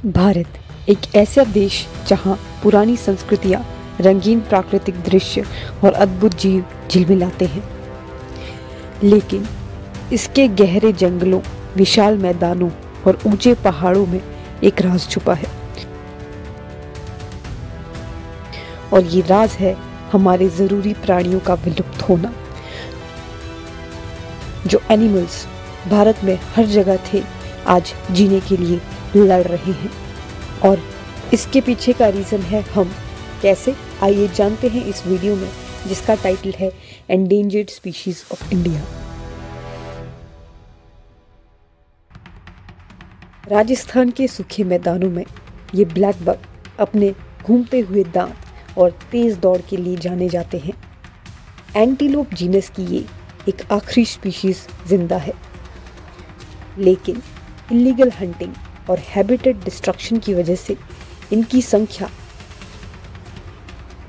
भारत एक ऐसा देश जहां पुरानी संस्कृतियां, रंगीन प्राकृतिक दृश्य और अद्भुत जीव झिलमिलाते हैं, लेकिन इसके गहरे जंगलों, विशाल मैदानों और ऊंचे पहाड़ों में एक राज छुपा है। और ये राज है हमारे जरूरी प्राणियों का विलुप्त होना। जो एनिमल्स भारत में हर जगह थे, आज जीने के लिए लड़ रहे हैं। और इसके पीछे का रीजन है हम। कैसे, आइए जानते हैं इस वीडियो में, जिसका टाइटल है endangered species of India. Rajasthan के सूखे मैदानों में ये ब्लैक बग अपने घूमते हुए दांत और तेज दौड़ के लिए जाने जाते हैं। एंटीलोप जीनस की ये एक आखिरी स्पीशीज जिंदा है, लेकिन इलीगल हंटिंग और हैबिटेट डिस्ट्रक्शन की वजह से इनकी संख्या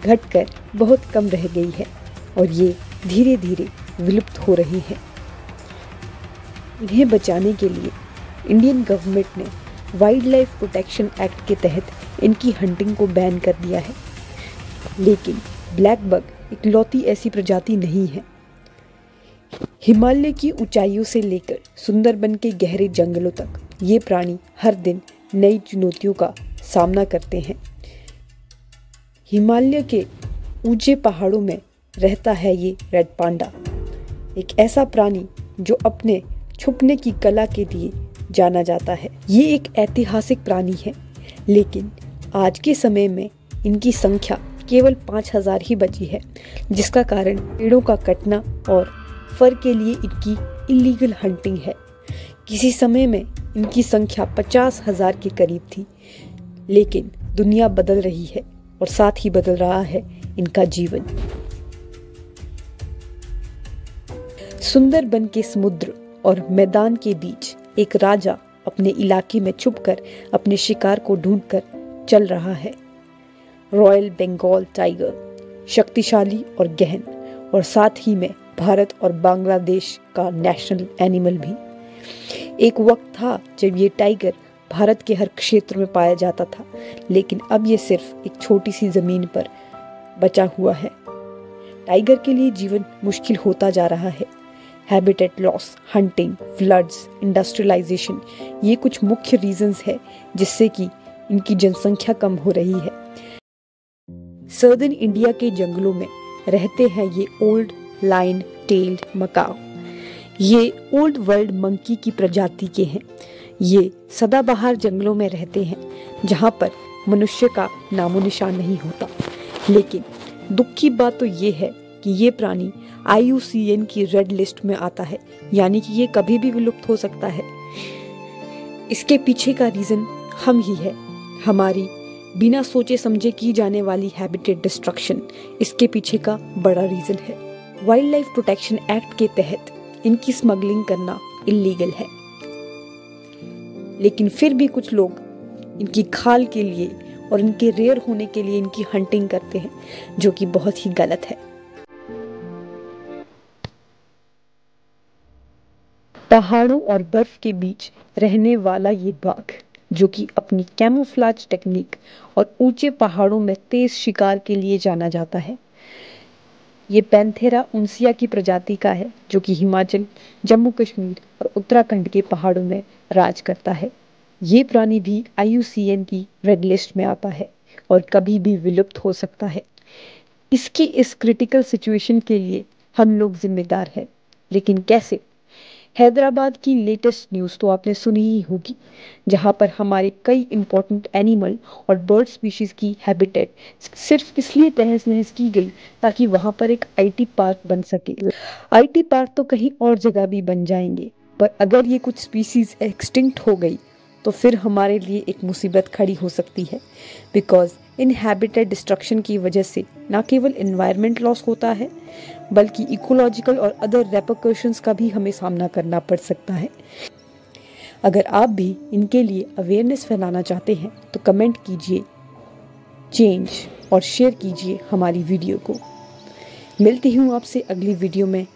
घटकर बहुत कम रह गई है और ये धीरे धीरे विलुप्त हो रही है। इन्हें बचाने के लिए इंडियन गवर्नमेंट ने वाइल्ड लाइफ प्रोटेक्शन एक्ट के तहत इनकी हंटिंग को बैन कर दिया है। लेकिन ब्लैक बग इकलौती ऐसी प्रजाति नहीं है। हिमालय की ऊंचाइयों से लेकर सुंदरबन के गहरे जंगलों तक ये प्राणी हर दिन नई चुनौतियों का सामना करते हैं। हिमालय के ऊंचे पहाड़ों में रहता है ये रेड पांडा, एक ऐसा प्राणी जो अपने छुपने की कला के लिए जाना जाता है। ये एक ऐतिहासिक प्राणी है, लेकिन आज के समय में इनकी संख्या केवल 5000 ही बची है, जिसका कारण पेड़ों का कटना और फर के लिए इनकी इलीगल हंटिंग है। किसी समय में इनकी संख्या 50,000 के करीब थी, लेकिन दुनिया बदल रही है और साथ ही बदल रहा है इनका जीवन। सुंदरबन के समुद्र और मैदान के बीच एक राजा अपने इलाके में छुपकर अपने शिकार को ढूंढकर चल रहा है। रॉयल बंगाल टाइगर, शक्तिशाली और गहन, और साथ ही में भारत और बांग्लादेश का नेशनल एनिमल भी। एक वक्त था जब ये टाइगर भारत के हर क्षेत्र में पाया जाता था, लेकिन अब ये सिर्फ एक छोटी सी जमीन पर बचा हुआ है। टाइगर के लिए जीवन मुश्किल होता जा रहा है। Habitat loss, hunting, floods, industrialization, ये कुछ मुख्य रीजंस है जिससे कि इनकी जनसंख्या कम हो रही है। सर्दर्न इंडिया के जंगलों में रहते हैं ये ओल्ड लाइन टेल्ड मकाओ। ये ओल्ड वर्ल्ड मंकी की प्रजाति के हैं। ये सदाबहार जंगलों में रहते हैं, जहाँ पर मनुष्य का नामो निशान नहीं होता। लेकिन दुख की बात तो ये है कि ये प्राणी IUCN की रेड लिस्ट में आता है, यानी कि ये कभी भी विलुप्त हो सकता है। इसके पीछे का रीजन हम ही है। हमारी बिना सोचे समझे की जाने वाली हैबिटेट डिस्ट्रक्शन इसके पीछे का बड़ा रीजन है। वाइल्ड लाइफ प्रोटेक्शन एक्ट के तहत इनकी स्मगलिंग करना इलीगल है, लेकिन फिर भी कुछ लोग इनकी खाल के लिए और इनके रेयर होने के लिए इनकी हंटिंग करते हैं, जो कि बहुत ही गलत है। पहाड़ों और बर्फ के बीच रहने वाला ये बाघ, जो कि अपनी कैमोफ्लेज टेक्निक और ऊंचे पहाड़ों में तेज शिकार के लिए जाना जाता है। ये पैंथेरा उनसिया की प्रजाति का है, जो कि हिमाचल, जम्मू कश्मीर और उत्तराखंड के पहाड़ों में राज करता है। ये प्राणी भी IUCN की रेड लिस्ट में आता है और कभी भी विलुप्त हो सकता है। इसकी इस क्रिटिकल सिचुएशन के लिए हम लोग जिम्मेदार हैं, लेकिन कैसे? हैदराबाद की लेटेस्ट न्यूज़ तो आपने सुनी ही होगी, जहां पर हमारे कई इंपॉर्टेंट एनिमल और बर्ड स्पीशीज की हैबिटेट सिर्फ इसलिए तहस नहस की गई ताकि वहां पर एक IT पार्क बन सके। IT पार्क तो कहीं और जगह भी बन जाएंगे, पर अगर ये कुछ स्पीशीज एक्सटिंक्ट हो गई तो फिर हमारे लिए एक मुसीबत खड़ी हो सकती है। बिकॉज इन हैबिटेट डिस्ट्रक्शन की वजह से ना केवल एनवायरनमेंट लॉस होता है, बल्कि इकोलॉजिकल और अदर रेपरकशंस का भी हमें सामना करना पड़ सकता है। अगर आप भी इनके लिए अवेयरनेस फैलाना चाहते हैं तो कमेंट कीजिए चेंज और शेयर कीजिए हमारी वीडियो को। मिलती हूँ आपसे अगली वीडियो में।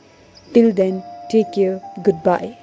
Till then, take care, good bye.